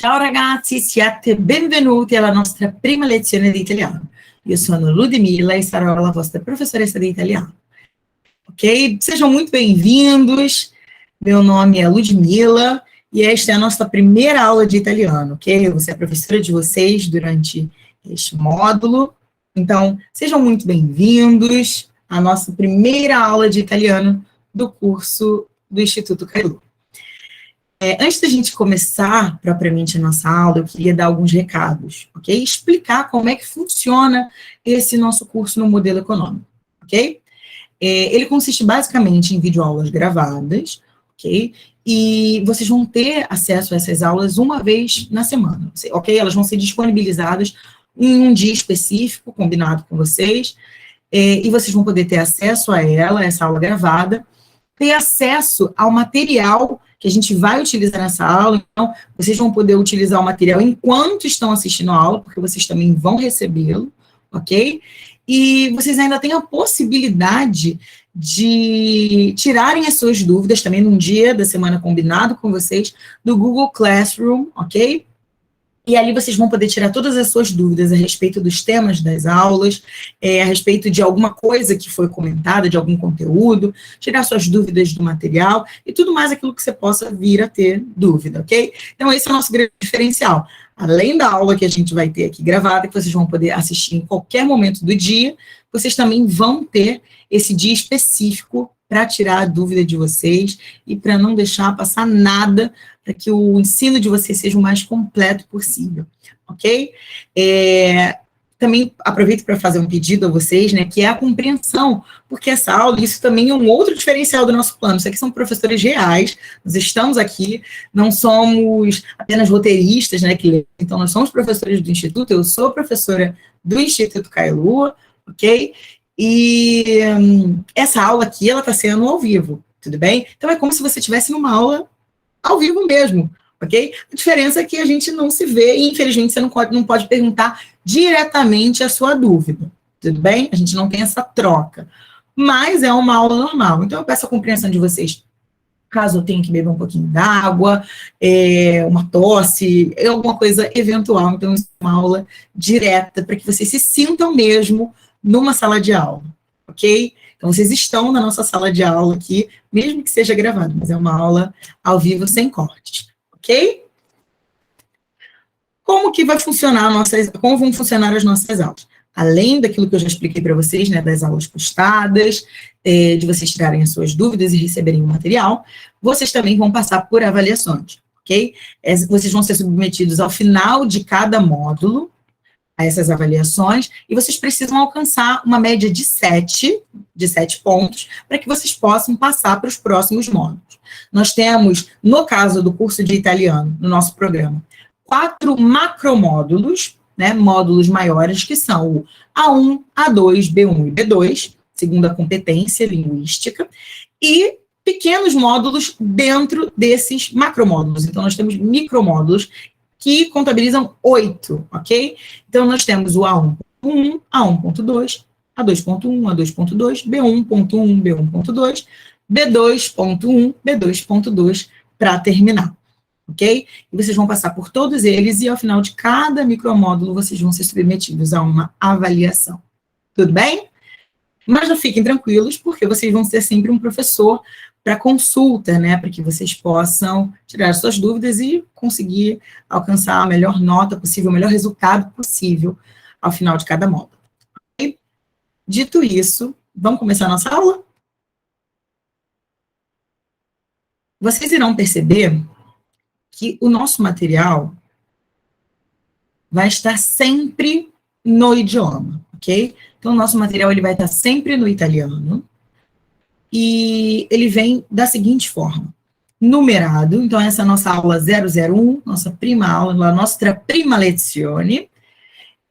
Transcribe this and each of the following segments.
Ciao ragazzi, siate benvenuti alla nostra prima lezione di italiano. Io sono Ludmila e sarò a vostra professoressa de italiano. Ok? Sejam muito bem-vindos. Meu nome é Ludmila e esta é a nossa primeira aula de italiano, ok? Eu vou ser a professora de vocês durante este módulo. Então, sejam muito bem-vindos à nossa primeira aula de italiano do curso do Instituto Cailu. Antes da gente começar propriamente a nossa aula, eu queria dar alguns recados, ok? Explicar como é que funciona esse nosso curso no modelo econômico, ok? Ele consiste basicamente em videoaulas gravadas, ok? E vocês vão ter acesso a essas aulas uma vez na semana, ok? Elas vão ser disponibilizadas em um dia específico, combinado com vocês, e vocês vão poder ter acesso a essa aula gravada, ter acesso ao material que a gente vai utilizar nessa aula. Então, vocês vão poder utilizar o material enquanto estão assistindo a aula, porque vocês também vão recebê-lo, ok? E vocês ainda têm a possibilidade de tirarem as suas dúvidas também num dia da semana combinado com vocês, do Google Classroom, ok? E ali vocês vão poder tirar todas as suas dúvidas a respeito dos temas das aulas, a respeito de alguma coisa que foi comentada, de algum conteúdo, tirar suas dúvidas do material e tudo mais aquilo que você possa vir a ter dúvida, ok? Então, esse é o nosso grande diferencial. Além da aula que a gente vai ter aqui gravada, que vocês vão poder assistir em qualquer momento do dia, vocês também vão ter esse dia específico para tirar a dúvida de vocês e para não deixar passar nada, para que o ensino de vocês seja o mais completo possível, ok? Também aproveito para fazer um pedido a vocês, né, que é a compreensão, porque essa aula, isso também é um outro diferencial do nosso plano. Isso aqui são professores reais, nós estamos aqui, não somos apenas roteiristas, né, então nós somos professores do Instituto, eu sou professora do Instituto Cailu, ok? E essa aula aqui, ela está sendo ao vivo, tudo bem? Então, é como se você estivesse numa aula ao vivo mesmo, ok? A diferença é que a gente não se vê e, infelizmente, você não pode perguntar diretamente a sua dúvida, tudo bem? A gente não tem essa troca, mas é uma aula normal. Então, eu peço a compreensão de vocês, caso eu tenha que beber um pouquinho d'água, uma tosse, alguma coisa eventual. Então, isso é uma aula direta, para que vocês se sintam mesmo numa sala de aula, ok? Então, vocês estão na nossa sala de aula aqui, mesmo que seja gravado, mas é uma aula ao vivo, sem cortes, ok? Como que vai funcionar como vão funcionar as nossas aulas? Além daquilo que eu já expliquei para vocês, né, das aulas postadas, de vocês tirarem as suas dúvidas e receberem o material, vocês também vão passar por avaliações, ok? Vocês vão ser submetidos ao final de cada módulo, a essas avaliações, e vocês precisam alcançar uma média de 7 pontos, para que vocês possam passar para os próximos módulos. Nós temos, no caso do curso de italiano, no nosso programa, 4 macromódulos, né, módulos maiores, que são o A1, A2, B1 e B2, segundo a competência linguística, e pequenos módulos dentro desses macromódulos. Então, nós temos micromódulos, que contabilizam 8, ok? Então, nós temos o A1.1, A1.2, A2.1, A2.2, B1.1, B1.2, B2.1, B2.2, para terminar, ok? E vocês vão passar por todos eles e, ao final de cada micromódulo, vocês vão ser submetidos a uma avaliação. Tudo bem? Mas não fiquem tranquilos, porque vocês vão ter sempre um professor para consulta, né, para que vocês possam tirar suas dúvidas e conseguir alcançar a melhor nota possível, o melhor resultado possível ao final de cada módulo. Okay? Dito isso, vamos começar a nossa aula? Vocês irão perceber que o nosso material vai estar sempre no idioma, ok? Então, o nosso material ele vai estar sempre no italiano, e ele vem da seguinte forma, numerado. Então, essa é a nossa aula 001, nossa prima aula, nossa prima lezione,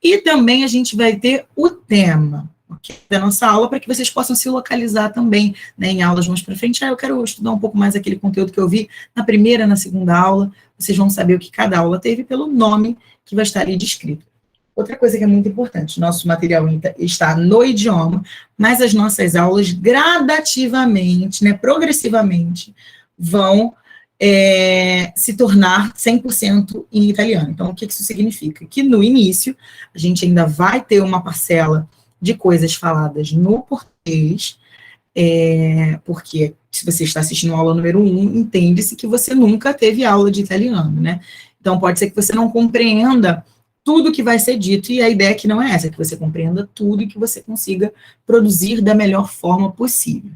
e também a gente vai ter o tema, okay, da nossa aula, para que vocês possam se localizar também, né, em aulas mais para frente. Eu quero estudar um pouco mais aquele conteúdo que eu vi na primeira, na segunda aula, vocês vão saber o que cada aula teve pelo nome que vai estar ali descrito. Outra coisa que é muito importante, nosso material está no idioma, mas as nossas aulas gradativamente, né, progressivamente, vão se tornar 100% em italiano. Então, o que isso significa? Que no início, a gente ainda vai ter uma parcela de coisas faladas no português, porque se você está assistindo a aula número 1, entende-se que você nunca teve aula de italiano, né? Então, pode ser que você não compreenda tudo que vai ser dito, e a ideia aqui não é essa, é que você compreenda tudo e que você consiga produzir da melhor forma possível.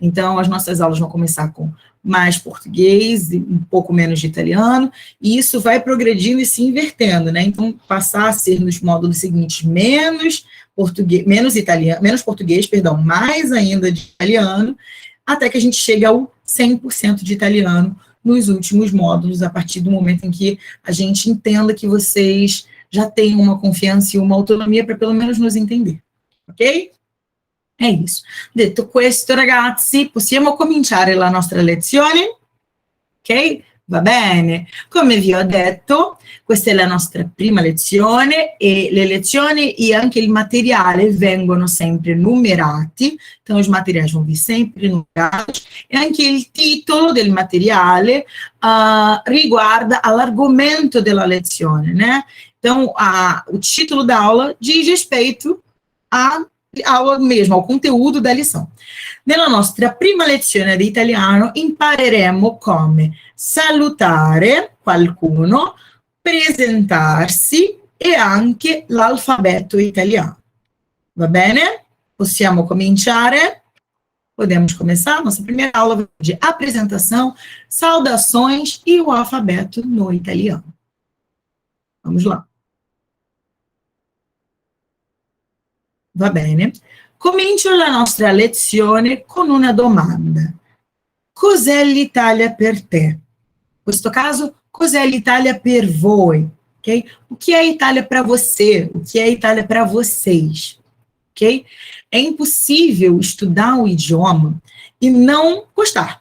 Então, as nossas aulas vão começar com mais português e um pouco menos de italiano, e isso vai progredindo e se invertendo, né? Então, passar a ser nos módulos seguintes menos português, mais ainda de italiano, até que a gente chegue ao 100% de italiano nos últimos módulos, a partir do momento em que a gente entenda que vocês já têm uma confiança e uma autonomia para pelo menos nos entender, ok? È isso. Detto questo, ragazzi, possiamo cominciare la nostra lezione? Ok? Va bene. Come vi ho detto, questa è la nostra prima lezione e le lezioni e anche il materiale vengono sempre numerati, então os materiais vão vir sempre numerati e anche il titolo del materiale riguarda all'argomento della lezione, né? Então, o título da aula diz respeito à aula mesmo, ao conteúdo da lição. Nella nostra prima lezione di italiano impareremo come salutare qualcuno, presentarsi e anche l'alfabeto italiano. Va bene? Possiamo cominciare? Podemos começar? Nossa primeira aula de apresentação, saudações e o alfabeto no italiano. Vamos lá. Va bene? Comincio la nostra lezione con una domanda. Cos'è l'Italia per te? In questo caso, cos'è l'Italia per voi? Okay? O que é a Itália para você? O que é a Itália para vocês? Okay? É impossível estudar um idioma e não gostar.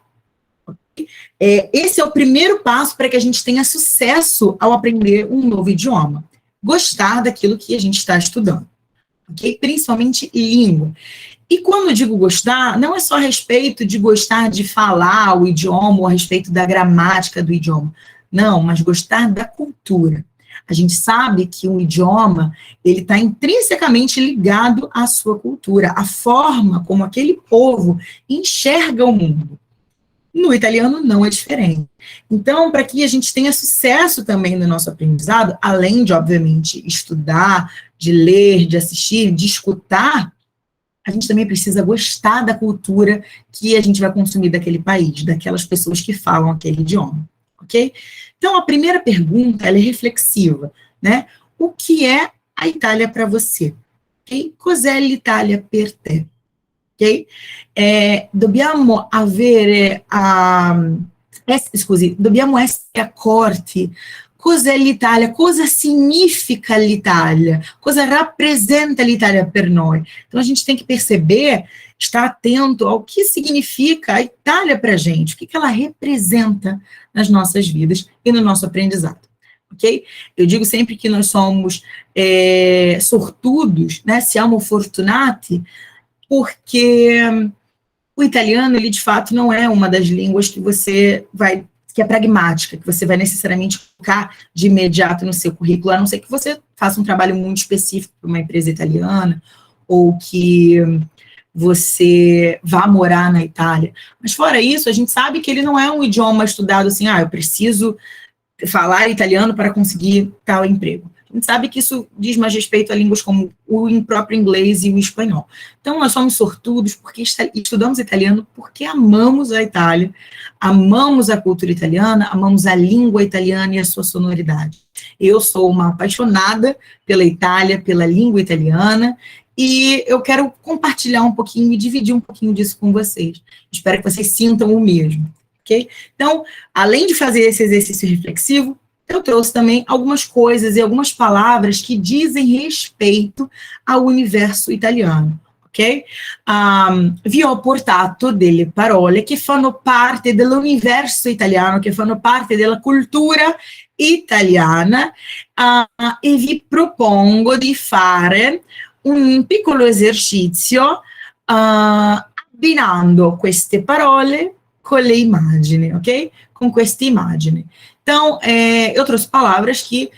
Okay? Esse é o primeiro passo para que a gente tenha sucesso ao aprender um novo idioma. Gostar daquilo que a gente está estudando. Okay? Principalmente língua. E quando eu digo gostar, não é só a respeito de gostar de falar o idioma ou a respeito da gramática do idioma. Não, mas gostar da cultura. A gente sabe que o idioma, ele está intrinsecamente ligado à sua cultura, à forma como aquele povo enxerga o mundo. No italiano não é diferente. Então, para que a gente tenha sucesso também no nosso aprendizado, além de, obviamente, estudar, de ler, de assistir, de escutar, a gente também precisa gostar da cultura que a gente vai consumir daquele país, daquelas pessoas que falam aquele idioma, ok? Então, a primeira pergunta, ela é reflexiva, né? O que é a Itália para você? Okay? Cos'è l'Italia per te? Ok? Dobbiamo avere, dobbiamo essere accorti. Cos'è l'Italia? Cosa significa l'Italia? Cosa rappresenta l'Italia per noi? Então, a gente tem que perceber, estar atento ao que significa a Itália para a gente, o que ela representa nas nossas vidas e no nosso aprendizado, ok? Eu digo sempre que nós somos sortudos, né? Siamo fortunati, porque o italiano, ele de fato não é uma das línguas que que é pragmática, que você vai necessariamente colocar de imediato no seu currículo, a não ser que você faça um trabalho muito específico para uma empresa italiana, ou que você vá morar na Itália. Mas fora isso, a gente sabe que ele não é um idioma estudado assim, eu preciso falar italiano para conseguir tal emprego. A gente sabe que isso diz mais respeito a línguas como o próprio inglês e o espanhol. Então, nós somos sortudos porque estudamos italiano porque amamos a Itália, amamos a cultura italiana, amamos a língua italiana e a sua sonoridade. Eu sou uma apaixonada pela Itália, pela língua italiana, e eu quero compartilhar um pouquinho e dividir um pouquinho disso com vocês. Espero que vocês sintam o mesmo, ok? Então, além de fazer esse exercício reflexivo, eu trouxe também algumas coisas e algumas palavras que dizem respeito ao universo italiano, ok? Vi ho portato delle parole che fanno parte dell'universo italiano, che fanno parte della cultura italiana, e vi propongo di fare un piccolo esercizio abbinando queste parole con le immagini, ok? com questa immagine. Então, eu trouxe palavras que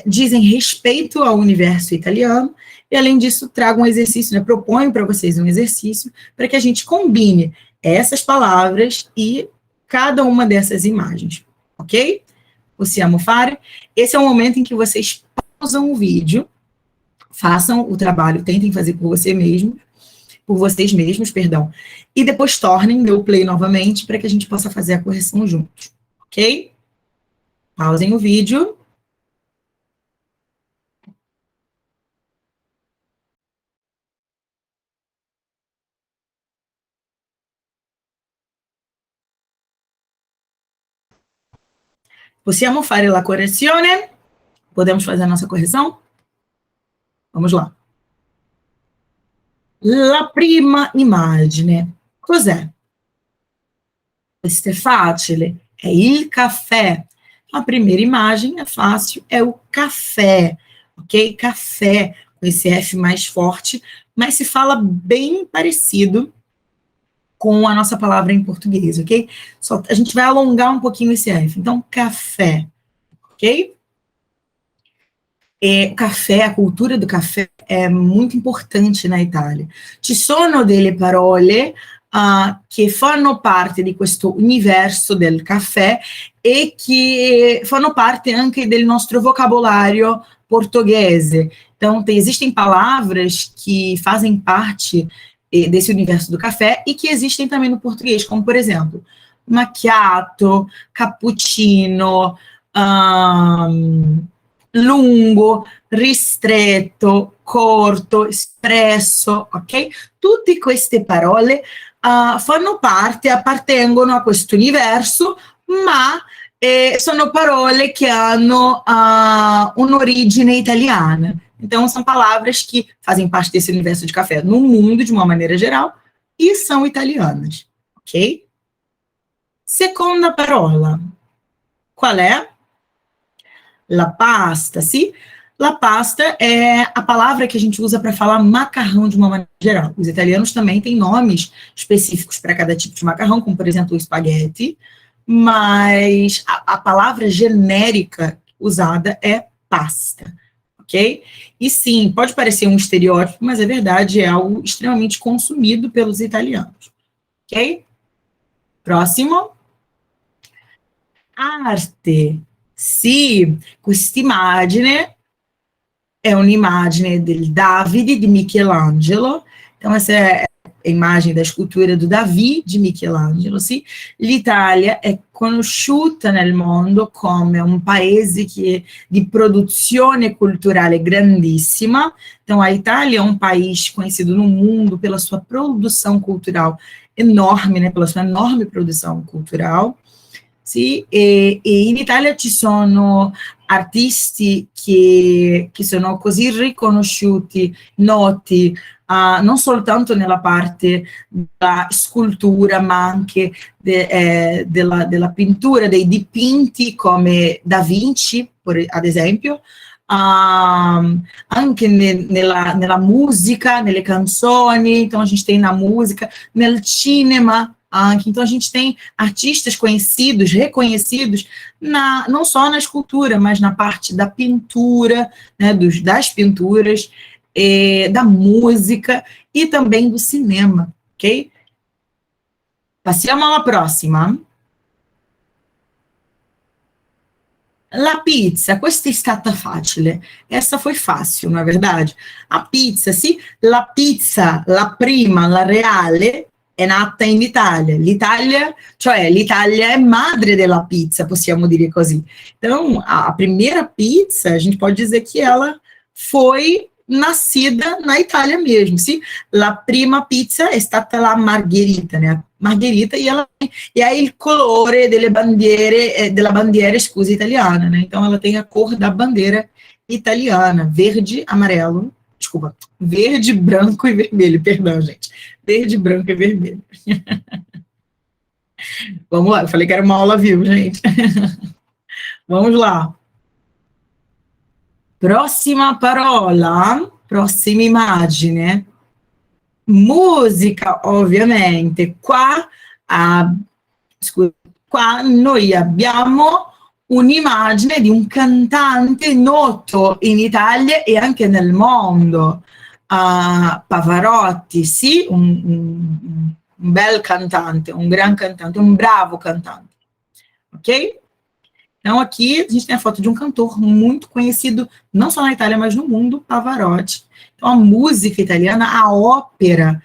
dizem respeito ao universo italiano, e além disso, trago um exercício, né, proponho para vocês um exercício para que a gente combine essas palavras e cada uma dessas imagens, ok? Possiamo fare? Esse é o momento em que vocês pausam o vídeo, façam o trabalho, tentem fazer por vocês mesmos, perdão, e depois tornem o play novamente para que a gente possa fazer a correção juntos, ok? Pausem o vídeo. Possiamo fare la correzione? Podemos fazer a nossa correção? Vamos lá. La prima immagine. Cos'è? Questo è facile. É il caffè. A primeira imagem é fácil, é o café, ok? Café, com esse F mais forte, mas se fala bem parecido com a nossa palavra em português, ok? Só, a gente vai alongar um pouquinho esse F. Então, café, ok? Café, a cultura do café é muito importante na Itália. Ci sono delle parole che fanno parte di questo universo del caffè e che fanno parte anche del nostro vocabulário portuguese. Então, existem palavras que fazem parte desse universo do café e que existem também no português, como, por exemplo, macchiato, cappuccino, lungo, ristretto, corto, espresso, ok? Tutte queste parole fanno parte, appartengono a questo universo, ma sono parole che hanno un'origine italiana. Então, são palavras que fazem parte desse universo de café no mundo, de uma maneira geral, e são italianas, ok? Seconda parola. Qual é? La pasta, sim? La pasta é a palavra que a gente usa para falar macarrão de uma maneira geral. Os italianos também têm nomes específicos para cada tipo de macarrão, como, por exemplo, o espaguete, mas a palavra genérica usada é pasta, ok? E sim, pode parecer um estereótipo, mas é verdade, é algo extremamente consumido pelos italianos, ok? Próximo. Arte. Sì, quest'immagine è un'immagine del Davide di Michelangelo. Então, essa é a imagem da escultura do Davi de Michelangelo. Sì? L'Italia è conosciuta nel mondo come un paese di produzione culturale grandissima. Então, a Itália é um país conhecido no mundo pela sua produção cultural enorme, né? Pela sua enorme produção cultural. Sì, e in Italia ci sono artisti che sono così riconosciuti, noti, non soltanto nella parte della scultura, ma anche della pittura, dei dipinti come Da Vinci, ad esempio, anche nella musica, nelle canzoni, então a gente tem na música, nel cinema. Então, a gente tem artistas conhecidos, reconhecidos, não só na escultura, mas na parte da pintura, né, das pinturas, da música e também do cinema, ok? Passiamo alla prossima. La pizza, questa è stata facile. Essa foi fácil, não é verdade? A pizza, sì, la pizza, la prima, la reale, è nata in Italia. L'Italia è madre della pizza, possiamo dire così. Então, a primeira pizza, a gente pode dizer que ela foi nascida na Itália mesmo, sim? La prima pizza è stata la margherita, né? Margherita, e aí il colore della bandiera, scusa, italiana, né? Então, ela tem a cor da bandeira italiana, verde, amarelo, desculpa, verde, branco e vermelho, perdão, gente. Verde, branco e vermelho. Vamos lá, eu falei que era uma aula viu, gente. Vamos lá. Prossima parola, prossima immagine. Musica, ovviamente. Qua qua noi abbiamo un'immagine di un cantante noto in Italia e anche nel mondo, Pavarotti, sì, un bel cantante, um gran cantante, um bravo cantante, ok? Então, aqui a gente tem a foto de um cantor muito conhecido, não só na Itália, mas no mundo, Pavarotti. Então, a música italiana, a ópera,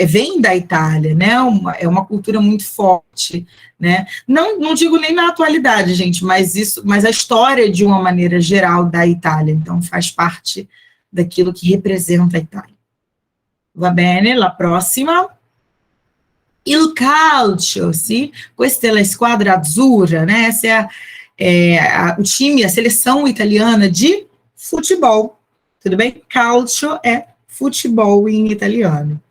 vem da Itália, né? É uma cultura muito forte, né? Não digo nem na atualidade, gente, mas a história de uma maneira geral da Itália. Então, faz parte daquilo que representa a Itália. Va bene, la prossima. Il calcio, sì? Questa è la squadra azzurra, né? Essa o time, a seleção italiana de futebol, tudo bem? Calcio é futebol em italiano.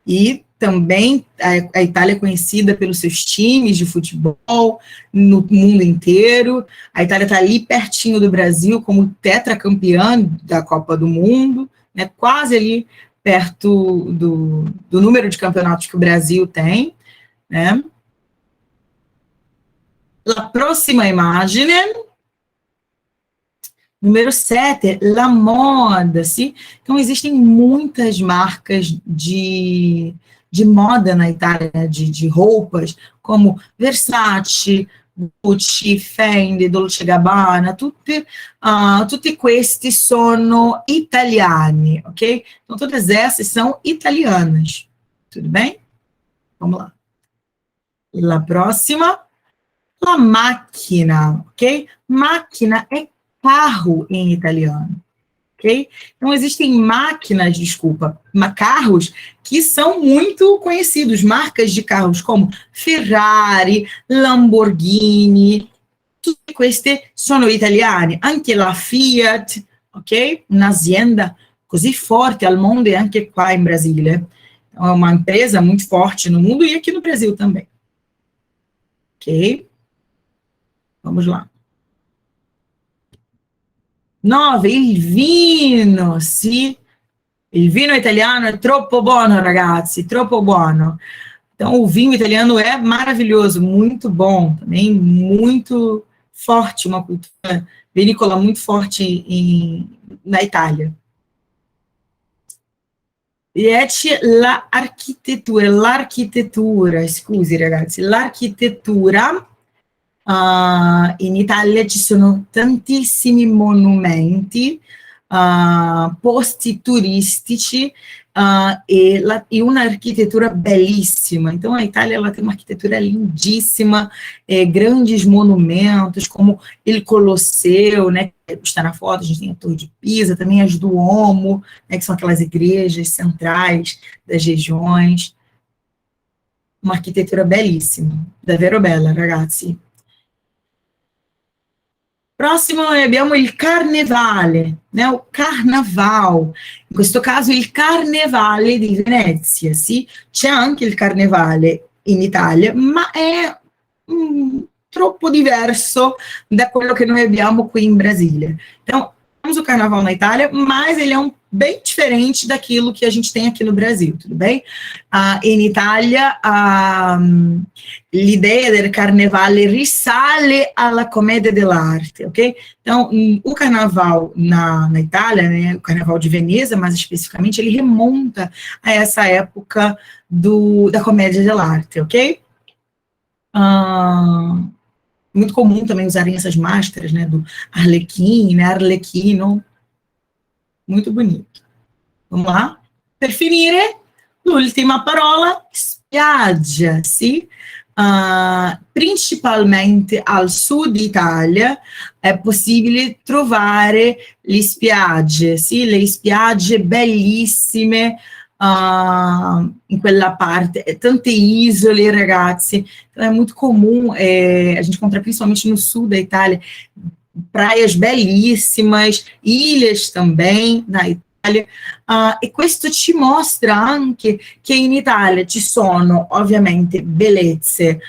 E também a Itália é conhecida pelos seus times de futebol no mundo inteiro. A Itália está ali pertinho do Brasil como tetracampeã da Copa do Mundo, né? Quase ali perto do número de campeonatos que o Brasil tem, né? La prossima immagine, número 7, la moda, sim? Então, existem muitas marcas de moda na Itália, de roupas, como Versace, Gucci, Fendi, Dolce Gabbana, tutti questi sono italiani, ok? Então, todas essas são italianas, tudo bem? Vamos lá. La próxima, la macchina, ok? Máquina é carro em italiano, ok? Então, existem máquinas, carros que são muito conhecidos, marcas de carros como Ferrari, Lamborghini, tutti questi sono italiani, anche la Fiat, ok? Un'azienda così forte al mondo e anche qua in Brasile. Então, é uma empresa muito forte no mundo e aqui no Brasil também. Ok? Vamos lá. 9, il vino, sì. Il vino italiano è troppo buono, ragazzi, troppo buono. Então, o vinho italiano é maravilhoso, muito bom, também muito forte, uma cultura vinícola muito forte na Itália. 10, l'architettura, scusi ragazzi, l'architettura. In Italia ci sono tantissimi monumenti, posti turistici e un'architettura bellissima. Então, a Itália ela tem uma arquitetura lindíssima, grandes monumentos, como il Colosseo, né, que está na foto, a gente tem a Torre de Pisa, também as Duomo, né, que são aquelas igrejas centrais das regiões. Uma architettura bellissima, davvero bella, ragazzi. Prossimo abbiamo il carnevale, né? O carnaval. In questo caso il carnevale di Venezia, sì? C'è anche il carnevale in Italia, ma è troppo diverso da quello che noi abbiamo qui in Brasile. Então, temos o carnaval na Itália, mas ele é bem diferente daquilo que a gente tem aqui no Brasil, tudo bem? In Italia l'idea del carnevale risale alla commedia dell'arte, ok? Então, o carnaval na Itália, né, o carnaval de Veneza, mais especificamente, ele remonta a essa época da comédia dell'arte, ok? Muito comum também usarem essas máscaras, né, do Arlequim, né, Arlecchino. Muito bonito. Vamos lá? Per finire, l'ultima parola, spiaggia, sì? Principalmente al sud Italia è possibile trovare le spiagge, sì? Le spiagge bellissime, in quella parte, tante isole, ragazzi, então é muito comum, a gente encontra principalmente no sul da Itália, praias belíssimas, ilhas também na Itália, e questo ci mostra anche che in Italia ci sono ovviamente bellezze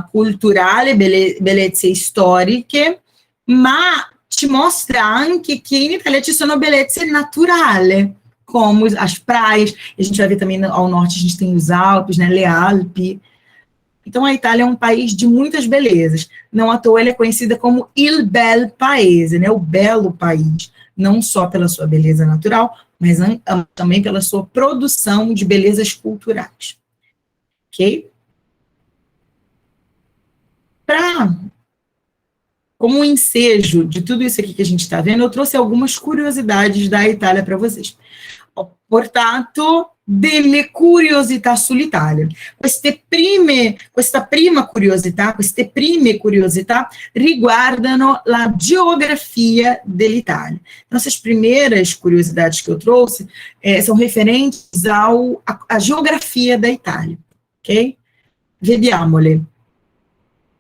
culturali, bellezze storiche, ma ci mostra anche che in Italia ci sono bellezze naturali, como as praias, a gente vai ver também ao norte, a gente tem os Alpes, né, Le Alpi, Então, a Itália é um país de muitas belezas. Não à toa, ela é conhecida como Il Bel Paese, né? O belo país. Não só pela sua beleza natural, mas também pela sua produção de belezas culturais. Ok? Como um ensejo de tudo isso aqui que a gente está vendo, eu trouxe algumas curiosidades da Itália para vocês. Portanto, delle curiosità sull'Italia. Queste prime curiosità riguardano la geografia dell'Italia. Então, essas primeiras curiosidades que eu trouxe são referentes à geografia da Itália, ok? Vediamole.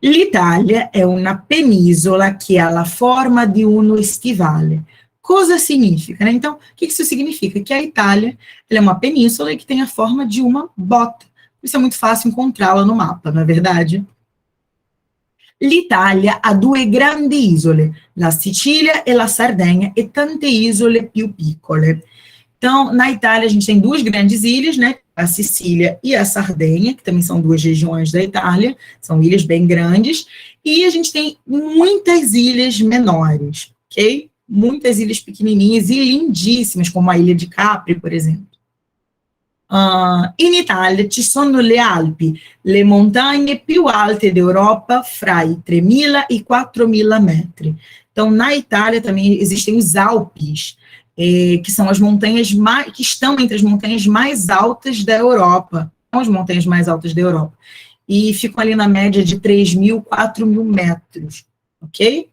L'Italia è una penisola che ha la forma di uno stivale. Cosa significa? Né? Então, o que isso significa? Que a Itália ela é uma península que tem a forma de uma bota. Isso é muito fácil encontrá-la no mapa, não é verdade? L'Italia ha due grandi isole, la Sicilia e la Sardegna, e tante isole più piccole. Então, na Itália, a gente tem duas grandes ilhas, né? A Sicília e a Sardenha, que também são duas regiões da Itália, são ilhas bem grandes, e a gente tem muitas ilhas menores, ok? Muitas ilhas pequenininhas e lindíssimas, como a ilha de Capri, por exemplo. In Italia ci sono le Alpi, le montagne più alte d'Europa, fra i 3.000 e 4.000 metri. Então, na Itália também existem os Alpes, que são as montanhas que estão entre as montanhas mais altas da Europa, são as montanhas mais altas da Europa, e ficam ali na média de 3.000, 4.000 metros, ok?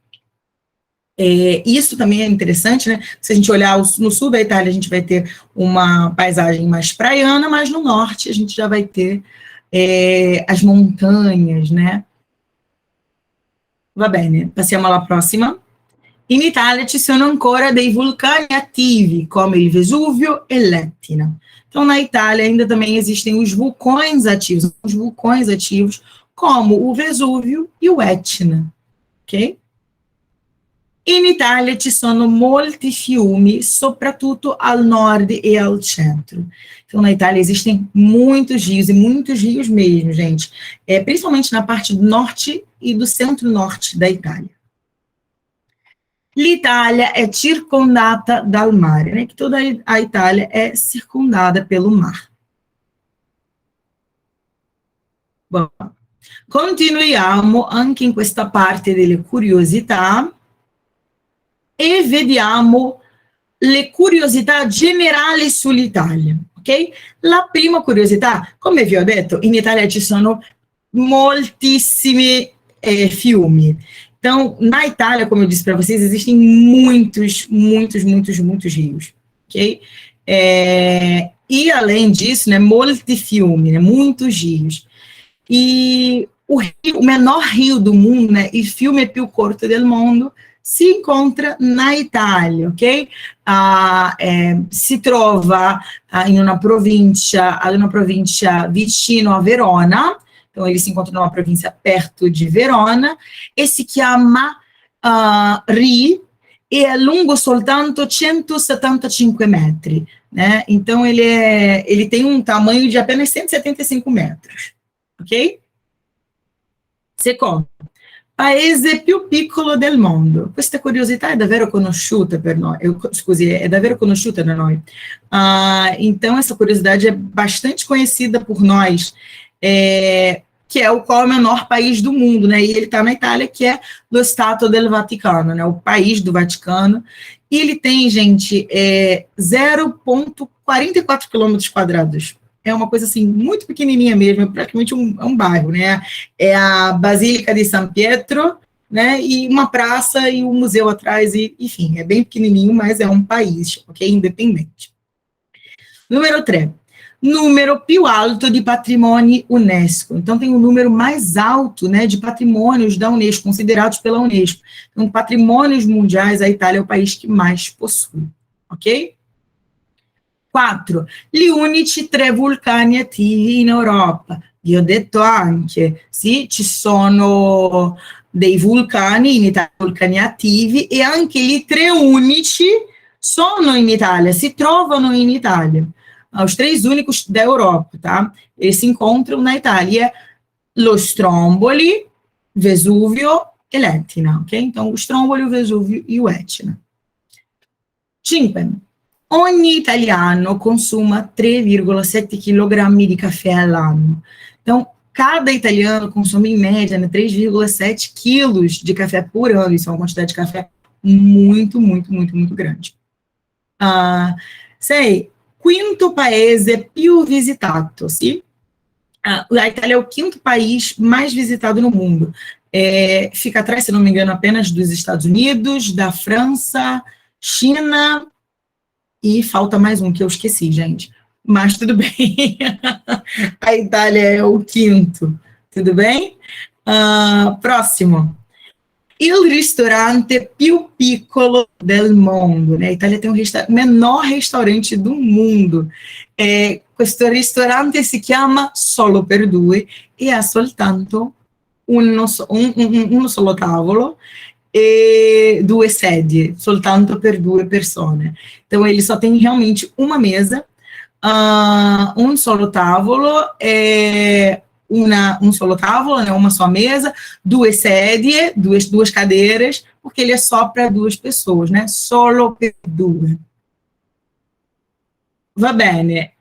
Isso também é interessante, né? Se a gente olhar no sul da Itália, a gente vai ter uma paisagem mais praiana, mas no norte a gente já vai ter as montanhas, né? Va bene, passiamo alla prossima. In Italia ci sono ancora dei vulcani attivi, come il Vesuvio e l'Etna. Então, na Itália ainda também existem os vulcões ativos, como o Vesúvio e o Etna, ok? In Italia ci sono molti fiumi, soprattutto al nord e al centro. Então, na Itália existem muitos rios, e muitos rios mesmo, gente, principalmente na parte do norte e do centro-norte da Itália. L'Italia è circondata dal mare, né? Que toda a Itália é circundada pelo mar. Bom, continuiamo anche in questa parte delle curiosità e vediamo le curiosità generali sull'Italia, ok? La prima curiosità, come vi ho detto, in Italia ci sono moltissimi fiumi. Então, na Itália, como eu disse para vocês, existem muitos rios, ok? E, além disso, né, molti fiumi, né, muitos rios. E o menor rio do mundo, né, il fiume più corto del mondo, si incontra na Itália, ok? Si trova in una provincia vicino a Verona. Então, ele se encontra numa província perto de Verona, e si chiama Ri, e é lungo soltanto 175 metri, né? Então, ele tem um tamanho de apenas 175 metros, ok? Secondo, paese più piccolo del mondo. Questa curiosità è davvero conosciuta per noi, è davvero conosciuta da noi. Então, essa curiosidade é bastante conhecida por nós, que é qual é o menor país do mundo, né? E ele está na Itália, que é do Stato del Vaticano, né? O país do Vaticano. E ele tem, gente, 0,44 quilômetros quadrados. É uma coisa, assim, muito pequenininha mesmo, é praticamente um bairro, né? É a Basílica de San Pietro, né? E uma praça e um museu atrás, e, enfim, é bem pequenininho, mas é um país, ok? Independente. Número 3. Número più alto de patrimônio UNESCO. Então, tem um número mais alto, né, de patrimônios da Unesco, considerados pela Unesco. Então, patrimônios mundiais, a Itália é o país que mais possui, ok? 4. Gli unici 3 vulcani attivi in Europa. Vi ho detto anche, sì, ci sono dei vulcani in Italia, vulcani attivi, e anche i 3 unici sono in Italia, si trovano in Italia. Os 3 únicos da Europa, tá? Eles se encontram na Itália. lo Stromboli, Vesuvio e l'Etna, ok? Então, o Stromboli, o Vesuvio e o Etna. 5. Ogni italiano consuma 3,7 kg di caffè all'anno. Então, cada italiano consome, em média, 3,7 quilos de café por ano. Isso é uma quantidade de café muito, muito, muito, muito grande. 6. Quinto paese più visitato, sì? A Itália é o quinto país mais visitado no mundo. Fica atrás, se não me engano, apenas dos Estados Unidos, da França, China, e falta mais um que eu esqueci, gente. Mas tudo bem. A Itália é o quinto. Tudo bem? Próximo. Il ristorante più piccolo del mondo. Né? A Itália tem o menor restaurante do mundo. Questo ristorante si chiama Solo per Due e ha soltanto uno solo tavolo e 2 sedie, soltanto per 2 persone. Então, ele só tem realmente uma mesa, um solo tavolo, um solo tavolo, né, uma só mesa, 2 sedie, duas cadeiras, porque ele é só para 2 pessoas, né? Solo per due. Va bene.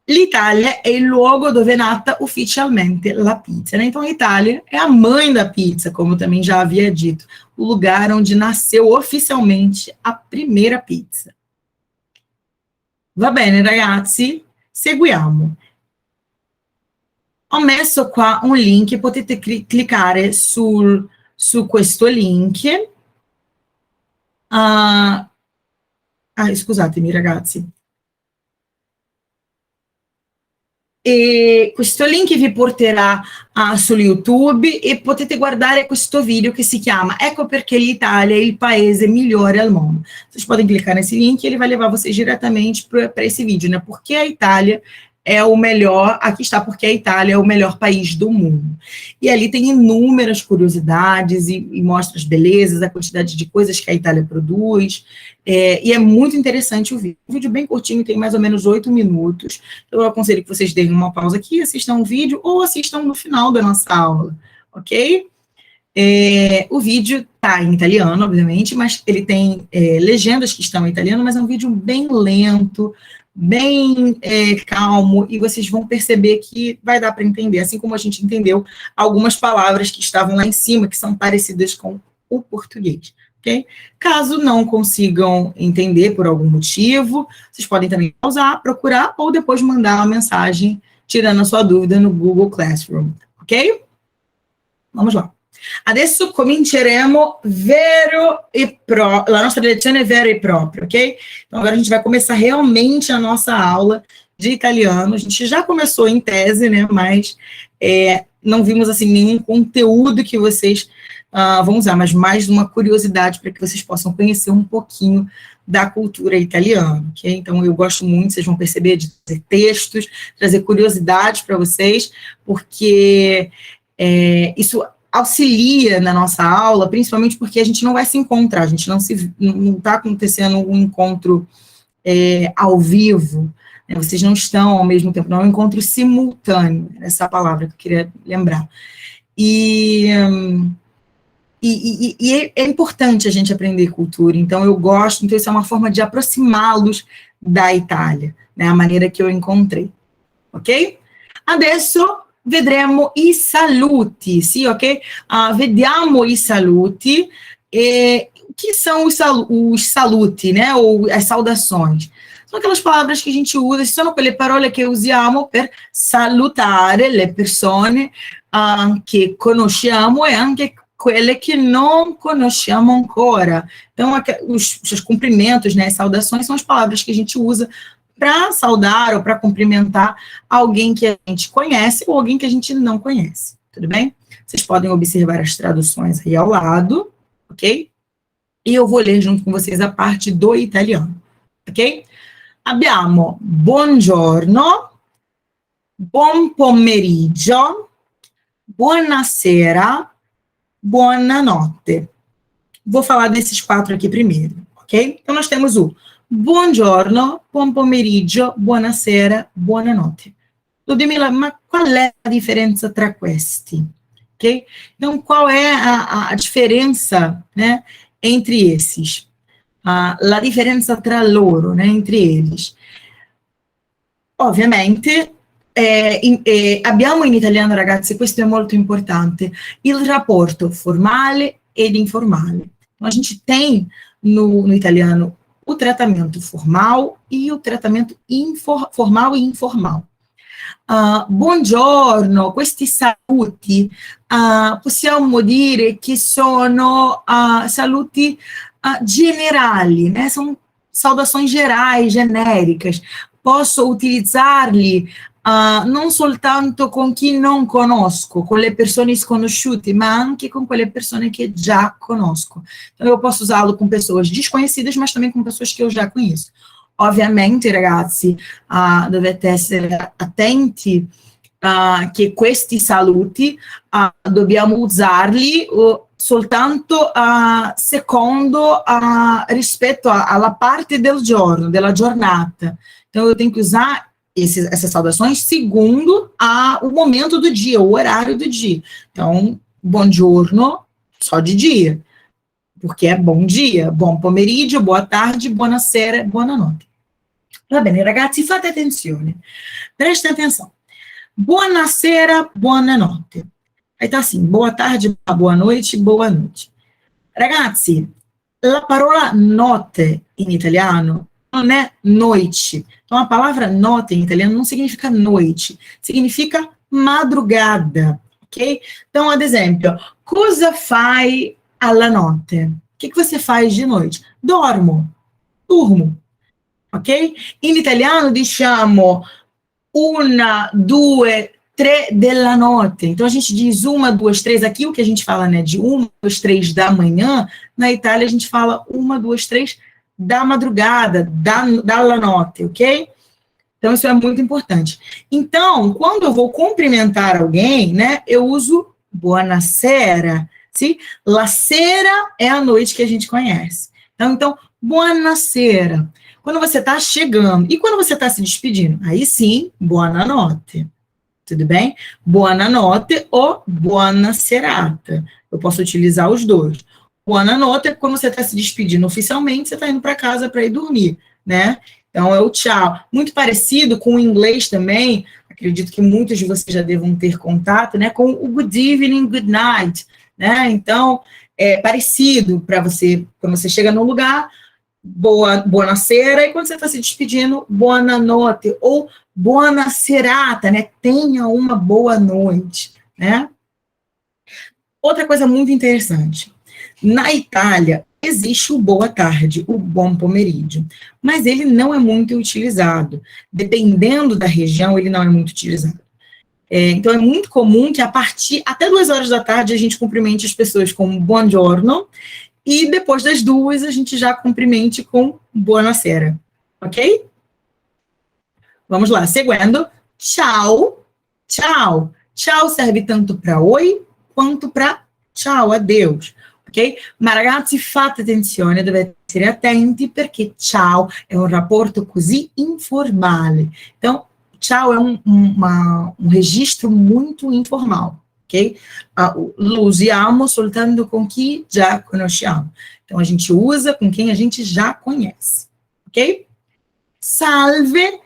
L'Italia è il luogo dove è nata ufficialmente la pizza, né? Então, a Itália é a mãe da pizza, como eu também já havia dito, o lugar onde nasceu oficialmente a primeira pizza. Va bene, ragazzi? Seguiamo. Ho messo qua un link, potete cliccare su questo link. Scusatemi, ragazzi. E questo link vi porterà su YouTube e potete guardare questo video che si chiama Ecco perché l'Italia è il paese migliore al mondo. Vocês podem clicar nesse link e ele vai levar vocês diretamente para esse vídeo, né? Porque a Itália é o melhor, aqui está, porque a Itália é o melhor país do mundo. E ali tem inúmeras curiosidades e mostra as belezas, a quantidade de coisas que a Itália produz, e é muito interessante o vídeo. Um vídeo bem curtinho, tem mais ou menos 8 minutos, então eu aconselho que vocês deem uma pausa aqui, assistam o vídeo, ou assistam no final da nossa aula, ok? O vídeo está em italiano, obviamente, mas ele tem legendas que estão em italiano, mas é um vídeo bem lento, bem calmo, e vocês vão perceber que vai dar para entender, assim como a gente entendeu algumas palavras que estavam lá em cima, que são parecidas com o português, ok? Caso não consigam entender por algum motivo, vocês podem também pausar, procurar, ou depois mandar uma mensagem tirando a sua dúvida no Google Classroom, ok? Vamos lá. Adesso cominceremo la nostra lezione vera e propria, ok? Então, agora a gente vai começar realmente a nossa aula de italiano. A gente já começou em tese, né? Mas não vimos, assim, nenhum conteúdo que vocês vão usar, mas mais uma curiosidade para que vocês possam conhecer um pouquinho da cultura italiana, ok? Então, eu gosto muito, vocês vão perceber, de trazer textos, trazer curiosidades para vocês, porque isso auxilia na nossa aula, principalmente porque a gente não vai se encontrar, a gente não está acontecendo um encontro ao vivo, né? Vocês não estão ao mesmo tempo, não é um encontro simultâneo, essa é a palavra que eu queria lembrar. E é importante a gente aprender cultura, então eu gosto, então isso é uma forma de aproximá-los da Itália, né? A maneira que eu encontrei, ok? Adesso vedremo i saluti, sì, ok? Vediamo i saluti. O que são os saluti, né? Ou as saudações? São aquelas palavras que a gente usa, sono quelle parole che usiamo per salutare le persone che conosciamo e anche quelle que não conosciamo ancora. Então, os cumprimentos, né? As saudações são as palavras que a gente usa para saudar ou para cumprimentar alguém que a gente conhece ou alguém que a gente não conhece, tudo bem? Vocês podem observar as traduções aí ao lado, ok? E eu vou ler junto com vocês a parte do italiano, ok? Abbiamo buongiorno, buon pomeriggio, buonasera, buonanotte. Vou falar desses 4 aqui primeiro, ok? Então, nós temos o buongiorno, buon pomeriggio, buonasera, buonanotte. Ludmila, ma qual é a diferença tra questi? Ok? Então, qual é a diferença, né, entre esses? La differenza tra loro, né, entre eles. Ovviamente, abbiamo in italiano, ragazzi, questo è molto importante, il rapporto formale ed informale. Então, a gente tem no italiano o tratamento formal e o tratamento formal e informal. Buongiorno, questi saluti possiamo dire che sono saluti generali, né? São saudações gerais, genéricas. Posso utilizzarli non soltanto con chi non conosco, con le persone sconosciute, ma anche con quelle persone che già conosco. Então, eu posso usá-lo com pessoas desconhecidas, mas também com pessoas que eu já conheço. Ovviamente, ragazzi, dovete essere attenti che questi saluti dobbiamo usarli soltanto secondo rispetto alla parte del giorno, della giornata. Então, eu tenho que usar essas saudações segundo o momento do dia, o horário do dia. Então, buongiorno, só de dia, porque é bom dia, buon pomeriggio, boa tarde, buonasera, buonanotte. Va bene, ragazzi, fate attenzione, presta atenção. Buonasera, buonanotte. Aí tá assim, boa tarde, boa noite, boa noite. Ragazzi, la parola notte in italiano non è noite. Então, a palavra notte em italiano não significa noite, significa madrugada, ok? Então, ad esempio, cosa fai alla notte? O que você faz de noite? Dormo, durmo, ok? In italiano diciamo una, due, tre della notte. Então, a gente diz uma, duas, três. Aqui o que a gente fala, né, de uma, duas, três da manhã. Na Itália, a gente fala uma, duas, três da madrugada, dalla notte, ok? Então, isso é muito importante. Então, quando eu vou cumprimentar alguém, né, eu uso buonasera, sim? La sera é a noite que a gente conhece. Então buonasera. Quando você está chegando. E quando você está se despedindo? Aí sim, buonanotte. Tudo bem? Buonanotte ou buona serata. Eu posso utilizar os dois. Buonanotte é quando você está se despedindo oficialmente, você está indo para casa para ir dormir, né? Então, é o tchau. Muito parecido com o inglês também, acredito que muitos de vocês já devam ter contato, né? Com o good evening, good night, né? Então, é parecido para você, quando você chega no lugar, buonasera, e quando você está se despedindo, buonanotte, ou buona serata, né? Tenha uma boa noite, né? Outra coisa muito interessante. Na Itália, existe o boa tarde, o buon pomeriggio, mas ele não é muito utilizado. Dependendo da região, ele não é muito utilizado. Então, é muito comum que até 2 horas da tarde, a gente cumprimente as pessoas com buongiorno, e depois das 2, a gente já cumprimente com buonasera, ok? Vamos lá, seguendo, tchau, tchau. Tchau serve tanto para oi, quanto para tchau, adeus. Ok? Ma ragazzi, fate attenzione, dovete essere attenti perché ciao è un rapporto così informale. Então, ciao é um registro muito informal, ok? Lo usiamo soltanto com chi già conosciamo. Então, a gente usa com quem a gente já conhece, ok? Salve,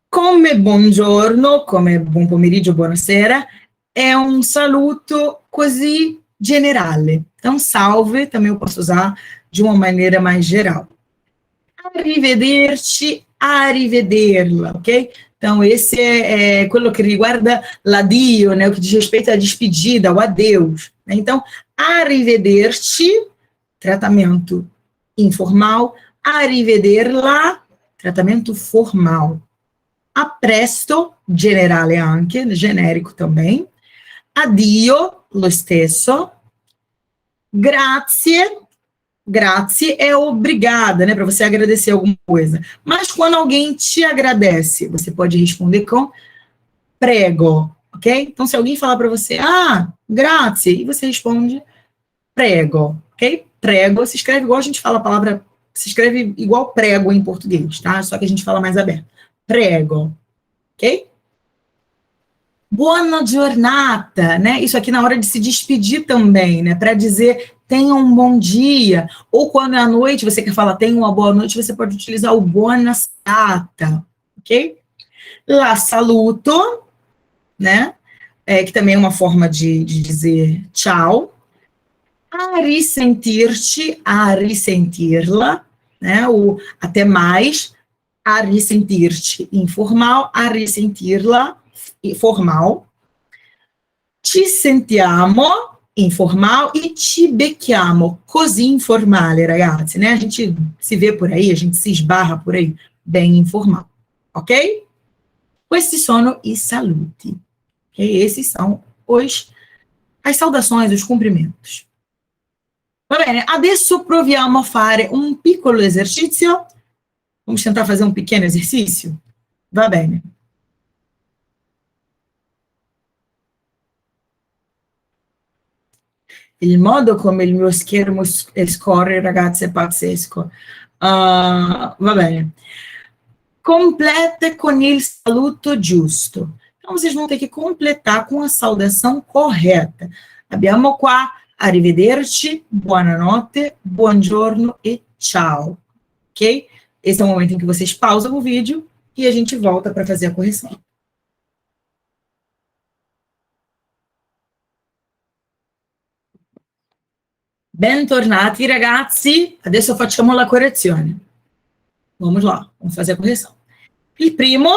come buongiorno, come buon pomeriggio, buonasera, é um saluto così generale. Então, salve também eu posso usar de uma maneira mais geral. Arrivederci, arrivederla, ok? Então, esse é quello que riguarda l'addio, né? O que diz respeito à despedida, ao adeus. Né? Então, arrivederci, tratamento informal. Arrivederla, tratamento formal. A presto, generale anche, generico também. Addio, lo stesso. Grazie, grazie é obrigada, né, para você agradecer alguma coisa. Mas quando alguém te agradece, você pode responder com prego, ok? Então, se alguém falar para você, grazie, e você responde prego, ok? Prego se escreve igual a gente fala a palavra, se escreve igual prego em português, tá? Só que a gente fala mais aberto. Prego, ok? Buona giornata, né? Isso aqui na hora de se despedir também, né? Para dizer tenha um bom dia. Ou quando é à noite, você quer falar tenha uma boa noite, você pode utilizar o buona serata, ok? La saluto, né? Que também é uma forma de dizer tchau. A risentir-te, a risentirla, né? O até mais. A risentir-te informal, a risentirla formal. Ci sentiamo informal e ci becchiamo così informale, ragazzi, né? A gente se vê por aí, a gente se esbarra por aí, bem informal, ok? Questi sono i saluti. Okay? Esses são as saudações, os cumprimentos. Va bene, adesso proviamo a fare un piccolo esercizio. Vamos tentar fazer um pequeno exercício? Va bene. Il modo come il mio schermo scorre, ragazzi, è pazzesco. Va bene. Complete con il saluto giusto. Então, vocês vão ter que completar com a saudação correta. Abbiamo qua arrivederci, buonanotte, buongiorno e ciao. Ok? Esse é o momento em que vocês pausam o vídeo e a gente volta para fazer a correção. Bentornati, ragazzi. Adesso facciamo la correzione. Vamos lá, vamos fazer a correção. Il primo,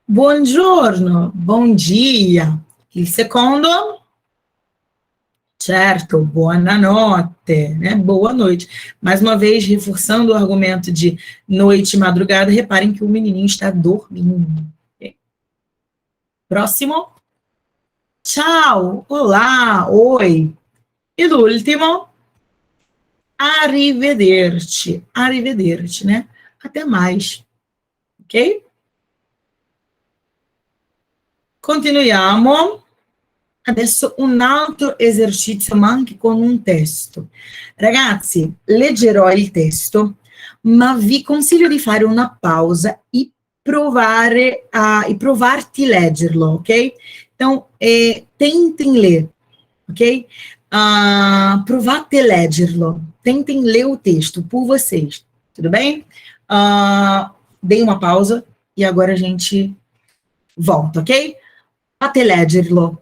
buongiorno, bom dia. Il secondo, certo, buonanotte, né? Boa noite. Mais uma vez, reforçando o argumento de noite e madrugada, reparem que o menininho está dormindo. Okay? Próximo. Ciao, olá, oi. E l'ultimo, arrivederci, arrivederci, né? Até mais, ok? Continuiamo. Adesso un altro esercizio, ma anche con un testo. Ragazzi, leggerò il testo, ma vi consiglio di fare una pausa e provarti a leggerlo, ok? Então, tentem ler, ok? Provate a leggerlo. Tentem ler o texto por vocês, tudo bem? Dei uma pausa e agora a gente volta, ok? Provate a leggerlo.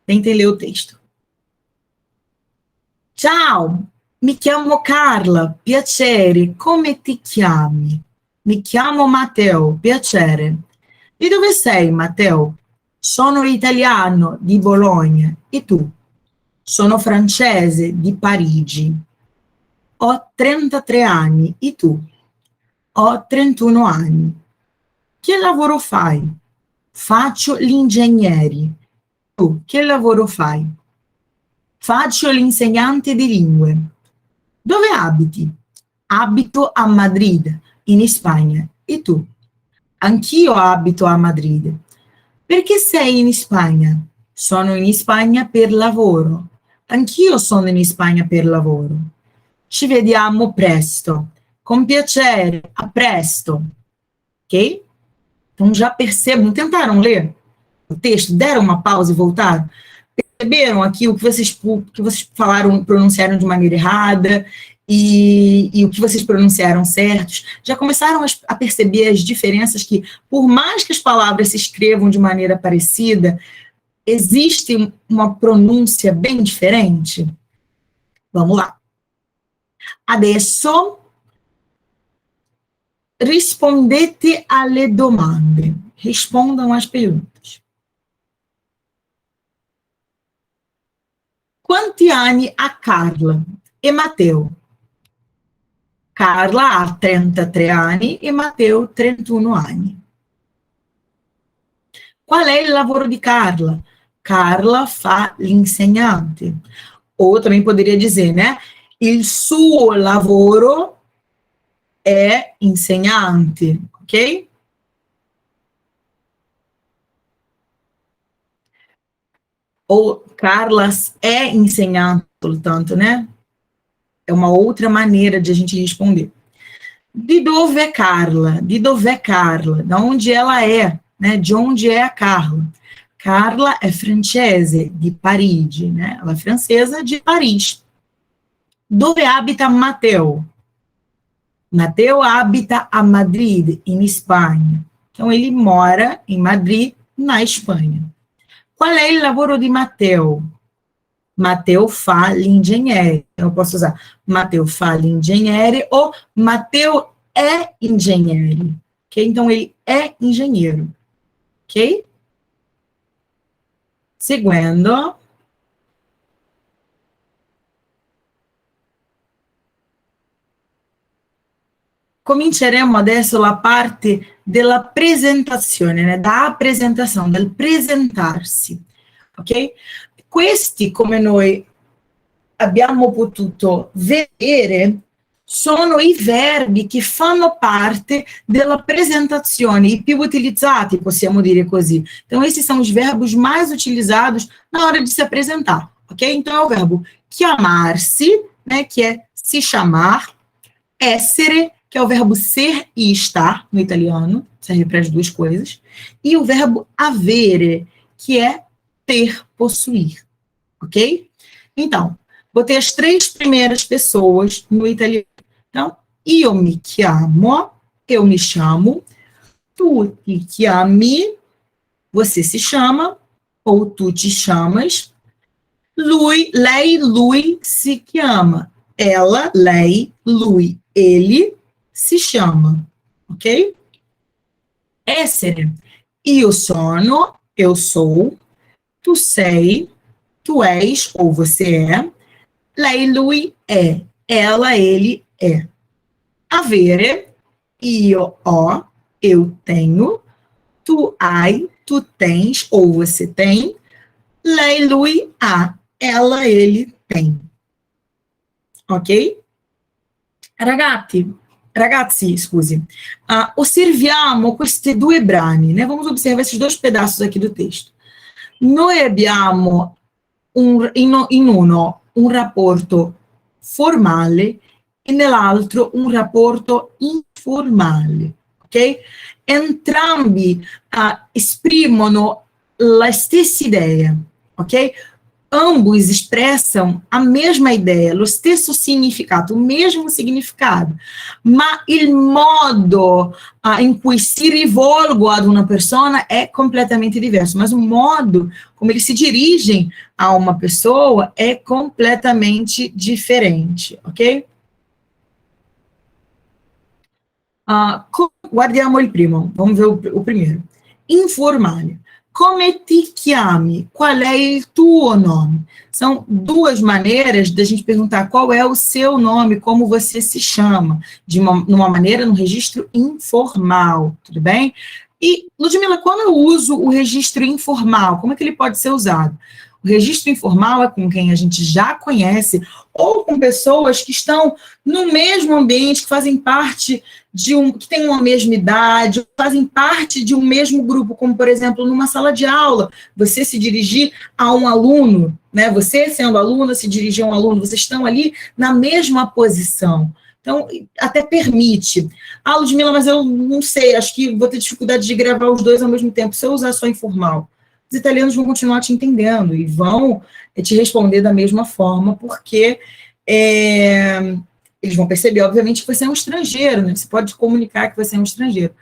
Tentem ler o texto. Ciao, mi chiamo Carla, piacere, come ti chiami? Mi chiamo Matteo, piacere. Di dove sei, Matteo? Sono italiano, di Bologna. E tu? Sono francese, di Parigi. Ho 33 anni. E tu? Ho 31 anni. Che lavoro fai? Faccio l'ingegnere. Tu, che lavoro fai? Faccio l'insegnante di lingue. Dove abiti? Abito a Madrid, in Spagna. E tu? Anch'io abito a Madrid. Perché sei in Spagna? Sono in Spagna per lavoro. Anch'io sono in Spagna per lavoro. Ci vediamo presto. Com piacere. A presto. Ok? Então já percebam, tentaram ler o texto, deram uma pausa e voltaram? Perceberam aqui o que vocês falaram, pronunciaram de maneira errada e o que vocês pronunciaram certos? Já começaram a perceber as diferenças que, por mais que as palavras se escrevam de maneira parecida, existe uma pronúncia bem diferente? Vamos lá. Adesso rispondete alle domande. Respondam às perguntas. Quanti anni ha Carla e Matteo? Carla ha 33 anni e Matteo 31 anni. Qual è il lavoro di Carla? Carla fa l'insegnante. Ou também poderia dizer, né? Il suo lavoro è insegnante, ok? Ou Carla é insegnante, portanto, né? É uma outra maneira de a gente responder. Di dove è Carla? Di dove è Carla? Da onde ela é? né? De onde é a Carla? Carla é francese, de Parigi, né? Ela é francesa de Paris. Dove abita Matteo? Matteo habita a Madrid, em Espanha. Então, ele mora em Madrid, na Espanha. Qual é o lavoro de Matteo? Matteo fa l'ingegnere. Eu posso usar Matteo fa l'ingegnere ou Matteo é engenheiro. Ok? Então, ele é engenheiro. Ok? Seguendo. Cominceremo adesso la parte della presentazione, né? Da apresentação, del presentarsi. Ok? Questi, come noi abbiamo potuto vedere, sono i verbi che fanno parte della presentazione, i più utilizzati, possiamo dire così. Então, esses são os verbos mais utilizados na hora de se apresentar, ok? Então, é o verbo chiamarsi, né, que é se chamar, essere, que é o verbo ser e estar, no italiano, serve para as duas coisas, e o verbo avere, que é ter, possuir, ok? Então, botei as três primeiras pessoas no italiano. Então, io mi chiamo, eu me chamo, tu ti chiami, você se chama, ou tu te chamas, lei, lui se chiama, ela, lei, lui, ele se chama, ok? Essere, io sono, eu sou, tu sei, tu és, ou você é, lei, lui é, ela, ele é. Avere, io ho, eu tenho, tu hai, tu tens, ou você tem, lei, lui ha, ela, ele tem. Ok? Ragazzi, scusi, osserviamo questi due brani, né? Vamos observar esses dois pedaços aqui do texto. Noi abbiamo in uno un rapporto formale e nell'altro un rapporto informale, ok? Entrambi esprimono la stessa idea, ok? Ambos expressam a mesma ideia, lo stesso significato, o mesmo significado, ma il modo in cui si rivolgo ad una persona é completamente diverso, mas o modo como eles se dirigem a uma pessoa é completamente diferente, ok? Guardiamo il primo, vamos ver o primeiro. Informale. Come ti chiami? Qual é o tuo nome? São duas maneiras da gente perguntar qual é o seu nome, como você se chama, numa maneira, no registro informal, tudo bem? E, Ludmila, quando eu uso o registro informal, como é que ele pode ser usado? O registro informal é com quem a gente já conhece ou com pessoas que estão no mesmo ambiente, que fazem parte que tem uma mesma idade, fazem parte de um mesmo grupo, como, por exemplo, numa sala de aula, você se dirigir a um aluno, né? Você, sendo aluna, se dirigir a um aluno, vocês estão ali na mesma posição. Então, até permite. Ludmila, mas eu não sei, acho que vou ter dificuldade de gravar os dois ao mesmo tempo, se eu usar só informal. Os italianos vão continuar te entendendo e vão te responder da mesma forma, porque eles vão perceber, obviamente, que você é um estrangeiro, né? Você pode comunicar que você é um estrangeiro.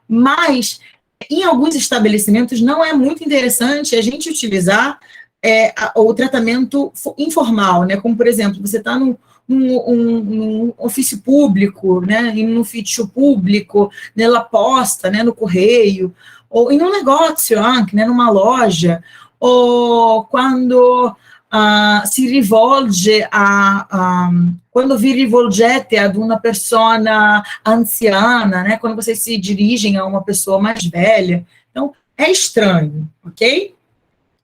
Mas, em alguns estabelecimentos, não é muito interessante a gente utilizar o tratamento informal, né? Como, por exemplo, você está num ofício público, né? Em um ufficio público, nella posta, né? No correio, ou em um negócio, anche, né? Numa loja, ou quando si rivolge quando vi rivolgete ad una persona anziana, né? Quando vocês se dirigem a uma pessoa mais velha. Então, é estranho, ok?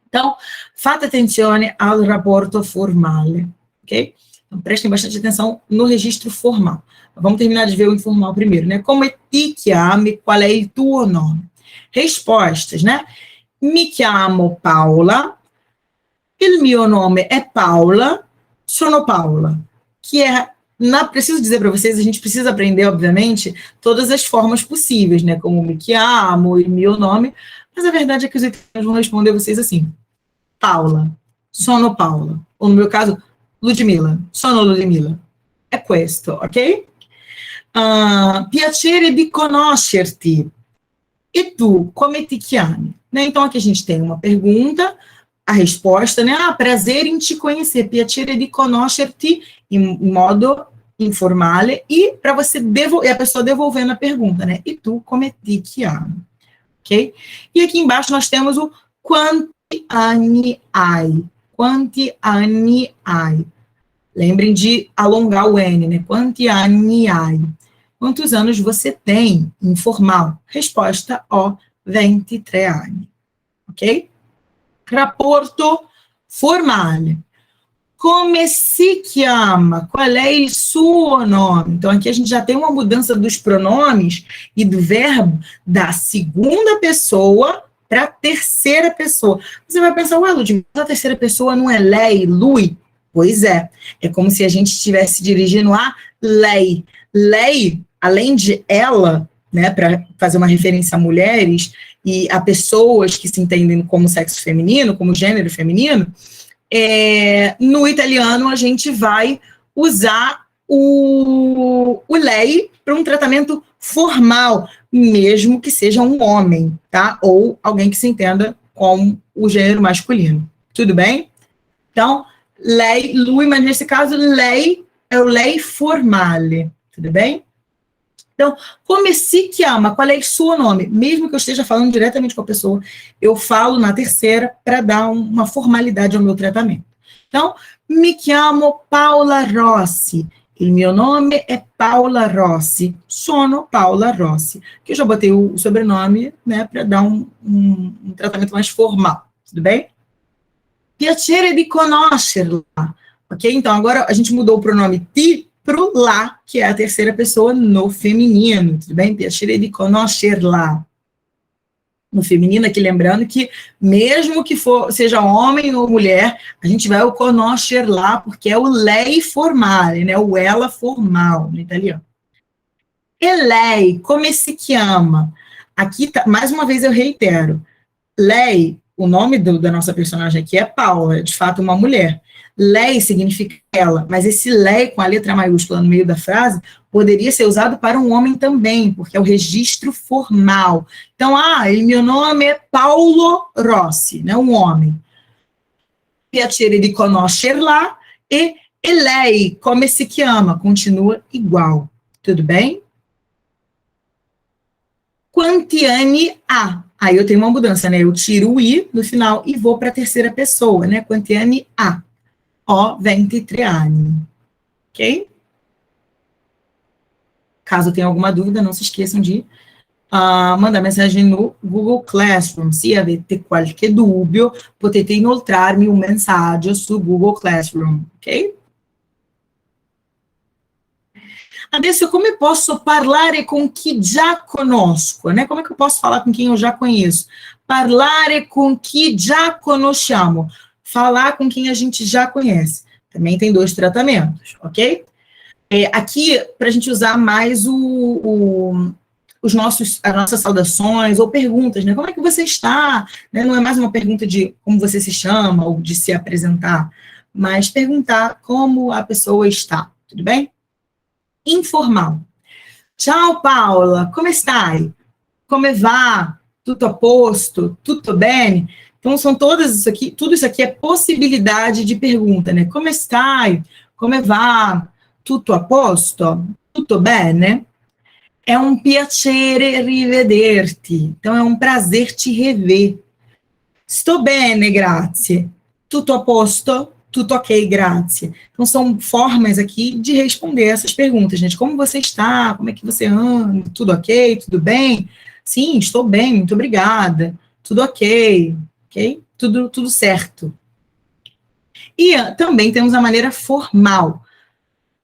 Então, fate attenzione al rapporto formale, ok? Então, prestem bastante atenção no registro formal. Vamos terminar de ver o informal primeiro, né? Come ti chiami, qual é o tuo nome? Respostas, né? Mi chiamo Paola, il mio nome è Paola, sono Paola, que é Preciso dizer para vocês, a gente precisa aprender, obviamente, todas as formas possíveis, né? Como me chiamo e meu nome, mas a verdade é que os italianos vão responder vocês assim: Paula, sono Paula. Ou no meu caso, Ludmilla, sono Ludmilla. É questo, ok? Piacere di conoscerti. E tu, come ti chiami? Né? Então, aqui a gente tem uma pergunta, a resposta, né? Prazer em te conhecer. Piacere di conoscerti, em modo informale, e para você a pessoa devolvendo a pergunta, né? E tu, come ti chiami? Ok? E aqui embaixo nós temos o quanti anni hai? Quanti anni hai? Lembrem de alongar o N, né? Quanti anni hai? Quantos anos você tem? Informal. Resposta O, 23 anni. Ok? Rapporto formale. Come si chiama? Qual é o seu nome? Então, aqui a gente já tem uma mudança dos pronomes e do verbo da segunda pessoa para a terceira pessoa. Você vai pensar, ué, Ludmilla, a terceira pessoa não é lei, lui? Pois é. É como se a gente estivesse dirigindo a lei. Lei, além de ela, né, para fazer uma referência a mulheres e a pessoas que se entendem como sexo feminino, como gênero feminino, no italiano a gente vai usar o lei para um tratamento formal, mesmo que seja um homem, tá? Ou alguém que se entenda como o gênero masculino. Tudo bem? Então, lei, lui, mas nesse caso, lei é o lei formale. Tudo bem? Então, como se chiama? Qual é o seu nome? Mesmo que eu esteja falando diretamente com a pessoa, eu falo na terceira para dar uma formalidade ao meu tratamento. Então, me chamo Paula Rossi. E meu nome é Paula Rossi. Sono Paula Rossi. Que eu já botei o sobrenome, né, para dar um tratamento mais formal. Tudo bem? Piacere di conoscerla. Ok? Então, agora a gente mudou o pronome ti pro lá, que é a terceira pessoa no feminino, tudo bem? Piacere di conoscerla. No feminino, aqui lembrando que mesmo que seja homem ou mulher, a gente vai o conoscerla, porque é o lei formale, né? O ela formal, no italiano. E lei, come se chiama? Aqui, mais uma vez eu reitero, lei, o nome da nossa personagem aqui é Paula, é de fato uma mulher. Lei significa ela, mas esse lei com a letra maiúscula no meio da frase poderia ser usado para um homem também, porque é o registro formal. Então, meu nome é Paulo Rossi, né, um homem. Piacere di conoscerla e lei, come se chiama, continua igual. Tudo bem? Quanti anni ha? Aí eu tenho uma mudança, né? Eu tiro o i no final e vou para a terceira pessoa, né? Quanti anni ha? Ho 23 anni. Ok? Caso tenha alguma dúvida, não se esqueçam de mandar mensagem no Google Classroom. Se avete qualche dubbio, potete inoltrarmi un messaggio su Google Classroom. Ok? Adesso, come posso parlare com chi già conosco, né? Como é que eu posso falar com quem eu já conheço? Parlare com chi già conosciamo. Falar com quem a gente já conhece. Também tem 2 tratamentos, ok? Aqui, para a gente usar mais as nossas saudações ou perguntas, né? Como é que você está? Né? Não é mais uma pergunta de como você se chama ou de se apresentar, mas perguntar como a pessoa está, tudo bem? Informal. Ciao Paula, come stai? Come va? Tutto a posto? Tutto bene? Então, são todas isso aqui, tudo isso aqui é possibilidade de pergunta, né? Come stai? Come va? Tutto a posto? Tutto bene? É um piacere rivederti. Então, é um prazer te rever. Sto bene, grazie. Tutto a posto? Tudo ok, grazie. Então, são formas aqui de responder essas perguntas, gente. Como você está? Como é que você anda? Tudo ok? Tudo bem? Sim, estou bem, muito obrigada. Tudo ok, ok? Tudo certo. E também temos a maneira formal.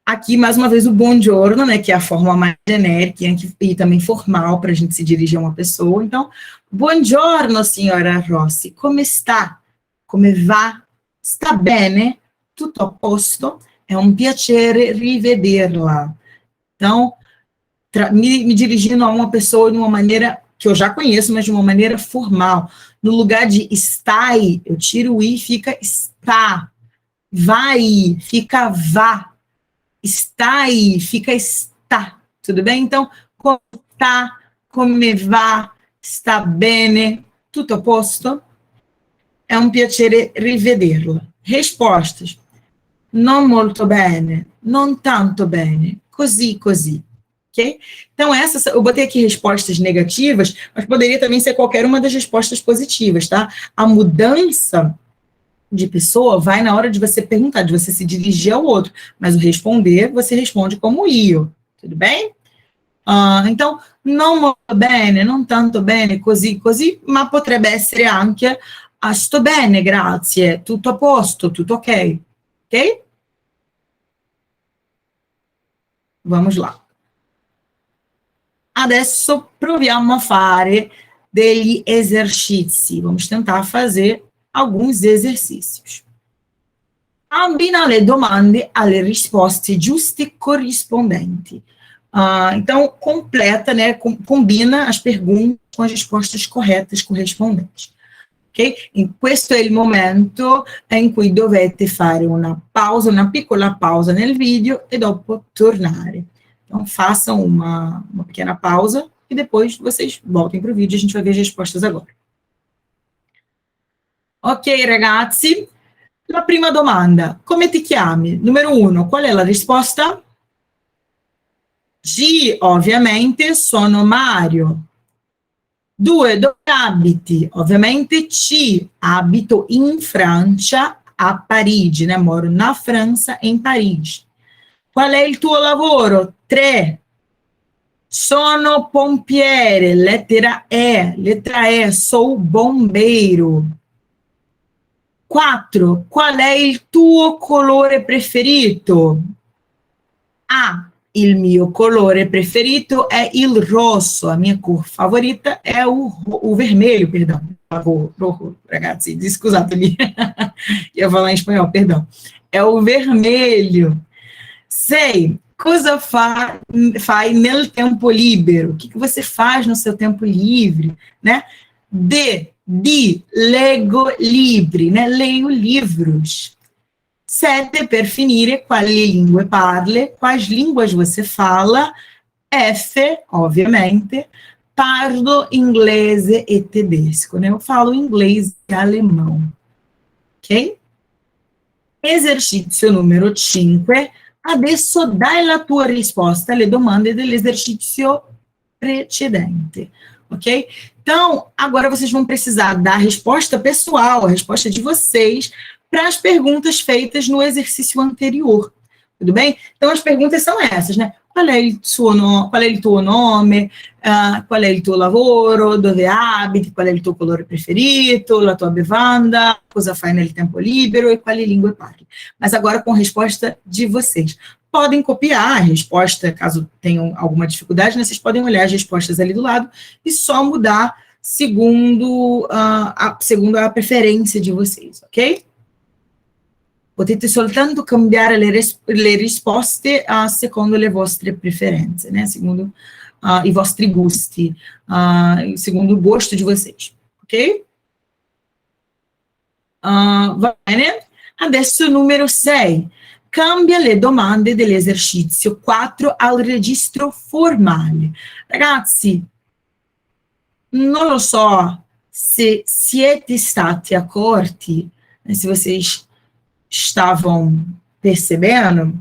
Aqui, mais uma vez, o buongiorno, né, que é a forma mais genérica e também formal para a gente se dirigir a uma pessoa. Então, buongiorno, signora Rossi, come sta? Come va? Sta bene? Tutto a posto? É um piacere rivederla. Então, me dirigindo a uma pessoa de uma maneira que eu já conheço, mas de uma maneira formal. No lugar de stai, eu tiro o i, fica está. Vai, fica vá. Está aí, fica está. Tudo bem? Então, como está, come va, sta bene, tutto a posto? É um piacere rivederla. Respostas. Non molto bene, non tanto bene, così, così. Ok? Então, eu botei aqui respostas negativas, mas poderia também ser qualquer uma das respostas positivas, tá? A mudança de pessoa vai na hora de você perguntar, de você se dirigir ao outro, mas o responder, você responde como io, tudo bem? Então, non molto bene, non tanto bene, così, così, ma potrebbe essere anche sto bene, grazie, tutto a posto, tutto ok, ok? Vamos lá. Adesso proviamo a fare degli esercizi. Vamos tentar fazer alguns exercícios. Abbina le domande alle risposte giuste corrispondenti. Então, completa, né, combina as perguntas com as rispostas corretas corrispondentes. Okay? Questo è il momento in cui dovete fare una pausa, una piccola pausa nel video e dopo tornare. Então, façam uma pequena pausa e depois vocês voltem para o vídeo e a gente vai ver as respostas agora. Ok, ragazzi. La prima domanda, come ti chiami? Numero 1, qual è la risposta? G, ovviamente, sono Mario. 2, dove abiti? Ovviamente C, abito in Francia, a Parigi, né? Moro na França, em Paris. Qual è il tuo lavoro? 3, sono pompiere, lettera E, sou bombeiro. 4, qual è il tuo colore preferito? A, il mio colore preferito è il rosso, a minha cor favorita è o vermelho, perdão. Rojo, ragazzi, scusatemi, ia falar em espanhol, perdão. É o vermelho. 6, cosa fai nel tempo libero? O que você faz no seu tempo livre, né? D, leggo libri, né? Leio livros. 7, per finire, quali lingue parli? Quais línguas você fala? F, ovviamente, parlo inglese e tedesco, né? Eu falo inglês e alemão. Ok? Esercizio numero 5. Adesso dai la tua risposta alle domande dell'esercizio precedente. Ok? Então, agora vocês vão precisar dar a resposta pessoal, a resposta de vocês, para as perguntas feitas no exercício anterior. Tudo bem? Então, as perguntas são essas, né? Qual è il tuo nome? Qual è il tuo lavoro? Dove abiti? Qual è il tuo colore preferito? La tua bevanda? Cosa fai nel tempo libero? E quali lingue parli? Mas agora com a resposta de vocês. Podem copiar a resposta, caso tenham alguma dificuldade, né? Vocês podem olhar as respostas ali do lado e só mudar segundo a preferência de vocês, ok? Potete soltanto cambiare le risposte secondo le vostre preferenze, né? Segundo i vostri gusti, segundo o gosto de vocês, ok? Va bene? Adesso numero 6. Cambia le domande dell'esercizio 4 al registro formale. Ragazzi, non lo so se siete stati accorti, se vocês estavam percebendo,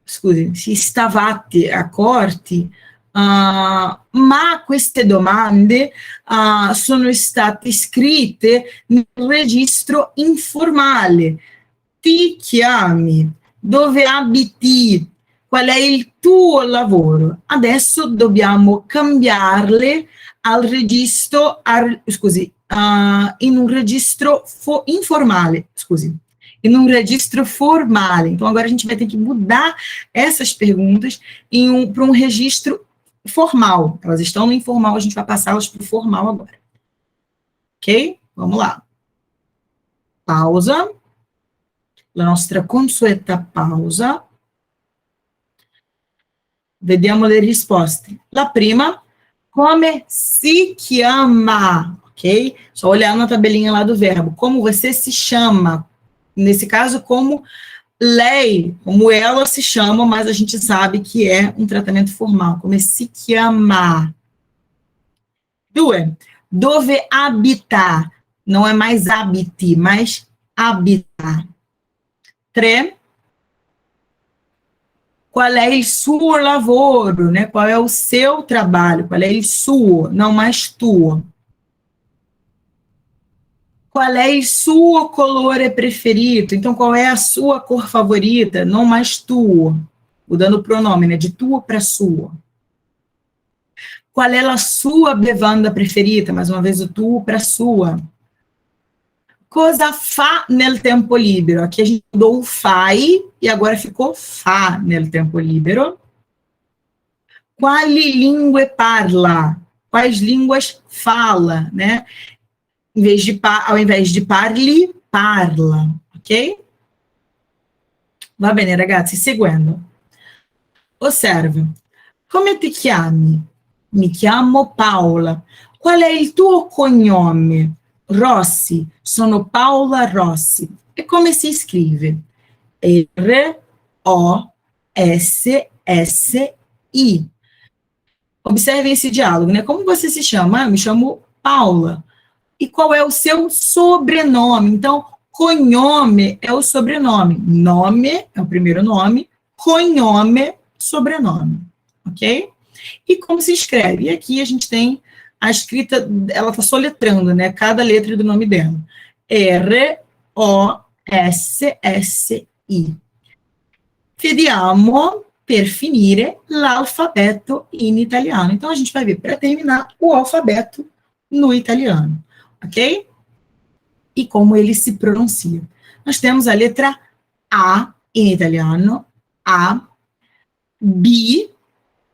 scusi, se stavate accorti, ma queste domande sono state scritte nel registro informale. Ti chiami? Dove abiti? Qual è il tuo lavoro? Adesso dobbiamo cambiarle al registro, in un registro informale, scusi. Em um registro formale. Então, agora a gente vai ter que mudar essas perguntas para um registro formal. Elas estão no informal, a gente vai passá-las para o formal agora. Ok? Vamos lá. Pausa. la nostra consueta pausa. Vediamo le risposte. La prima, come si chiama, ok? Só olhar na tabelinha lá do verbo. Como você se chama? Nesse caso, como lei, como ela se chama, mas a gente sabe que é um tratamento formal. Come si chiama. 2, dove abita. Não é mais abiti, mas abita. 3, qual é o suo lavoro, né? Qual é o seu trabalho? Qual é o suo, não mais tuo? Qual é o suo colore preferito? Então, qual é a sua cor favorita? Não mais tuo. Mudando o pronome, né? De tuo para sua. Qual é a sua bevanda preferita? Mais uma vez, o tuo para sua. Cosa fa nel tempo libero? Aqui a gente mudou o fai e agora ficou fa nel tempo libero. Quali lingue parla? Quais línguas fala, né? Ao invés de parli, parla, ok? Va bene, ragazzi, seguendo. Osserva. Come ti chiami? Mi chiamo Paola. Qual è il tuo cognome? Rossi. Sono Paola Rossi. E come si scrive? R-O-S-S-I. Observem esse diálogo, né? Como você se chama? Eu me chamo Paula. E qual é o seu sobrenome? Então, cognome é o sobrenome. Nome é o primeiro nome. Cognome, sobrenome. Ok? E como se escreve? E aqui a gente tem a escrita, ela está soletrando, né? Cada letra do nome dela. R-O-S-S-I. Vediamo, per finire, l'alfabeto in italiano. Então, a gente vai ver, para terminar, o alfabeto no italiano. Ok? E como ele se pronuncia. Nós temos a letra A em italiano, A, B,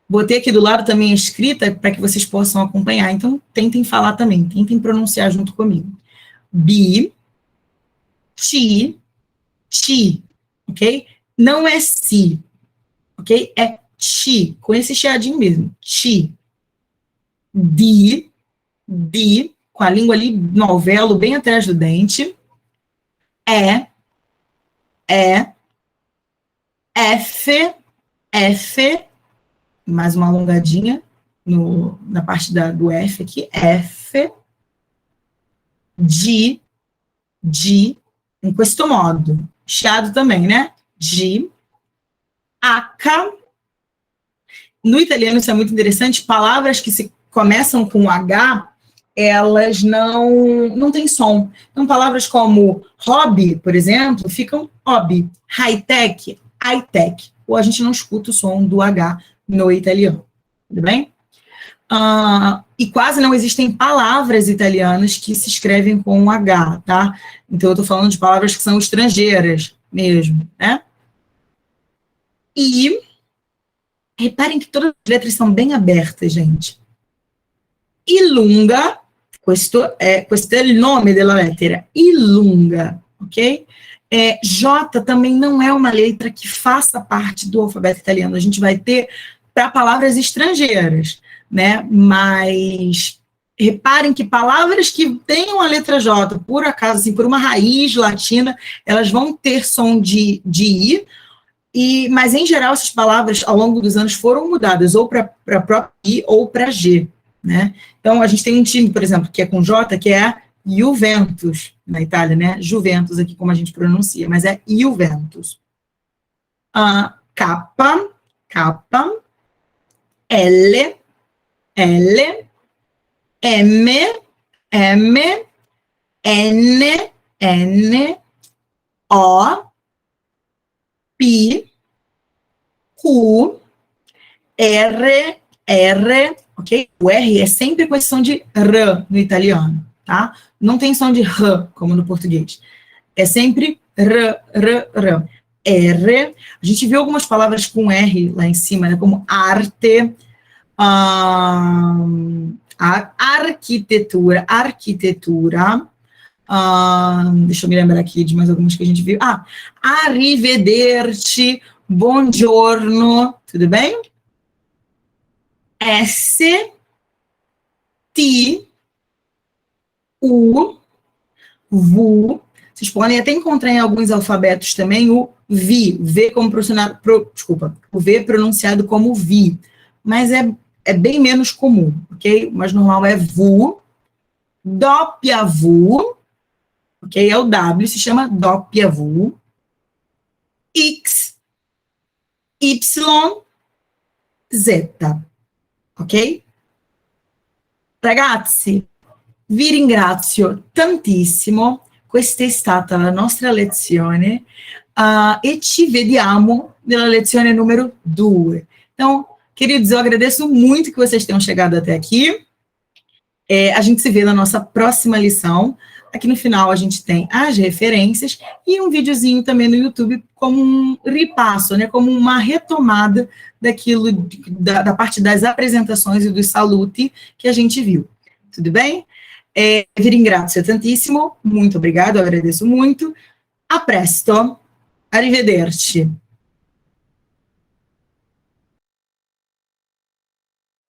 botei aqui do lado também a escrita para que vocês possam acompanhar, então tentem falar também, tentem pronunciar junto comigo. B, T, Ti, ok? Não é si, ok? É ti, com esse chiadinho mesmo, ti. D, com a língua ali no alvéolo, bem atrás do dente. F, mais uma alongadinha na parte do F aqui, F, G, em questo modo, chiado também, né? G, H, no italiano isso é muito interessante, palavras que se começam com H, elas não têm som. Então, palavras como hobby, por exemplo, ficam hobby, high-tech, high-tech, ou a gente não escuta o som do H no italiano, tudo bem? E quase não existem palavras italianas que se escrevem com um H, tá? Então, eu estou falando de palavras que são estrangeiras mesmo, né? E reparem que todas as letras são bem abertas, gente. Ilunga, questo è il nome della lettera, Ilunga, ok? J também não é uma letra que faça parte do alfabeto italiano. A gente vai ter para palavras estrangeiras, né? Mas reparem que palavras que tenham a letra J, por acaso, assim, por uma raiz latina, elas vão ter som de I, mas em geral essas palavras ao longo dos anos foram mudadas ou para a própria I ou para G, né? Então a gente tem um time, por exemplo, que é com J, que é Juventus, na Itália, né? Juventus aqui como a gente pronuncia, mas é Juventus. K, L, M, N, O, P, Q, R, ok? O R é sempre com esse som de R no italiano, tá? Não tem som de R, como no português. É sempre R. R. A gente viu algumas palavras com R lá em cima, né? Como arte, arquitetura, Deixa eu me lembrar aqui de mais algumas que a gente viu. Arrivederci, buongiorno, tudo bem? S, T, U, VU. Vocês podem até encontrar em alguns alfabetos também o V como o V pronunciado como VI, mas é bem menos comum, ok? O mais normal é VU, doppia VU, ok? É o W, se chama doppia VU, X, Y, Z, ok? Ragazzi, vi ringrazio tantissimo, questa è stata la nostra lezione e ci vediamo nella lezione número 2. Então, queridos, eu agradeço muito que vocês tenham chegado até aqui. A gente se vê na nossa próxima lição. Aqui no final a gente tem as referências e um videozinho também no YouTube como um repasso, né, como uma retomada daquilo, da parte das apresentações e dos saluti que a gente viu. Tudo bem? Vi ringrazio tantissimo, muito obrigado, eu agradeço muito. A presto, arrivederci.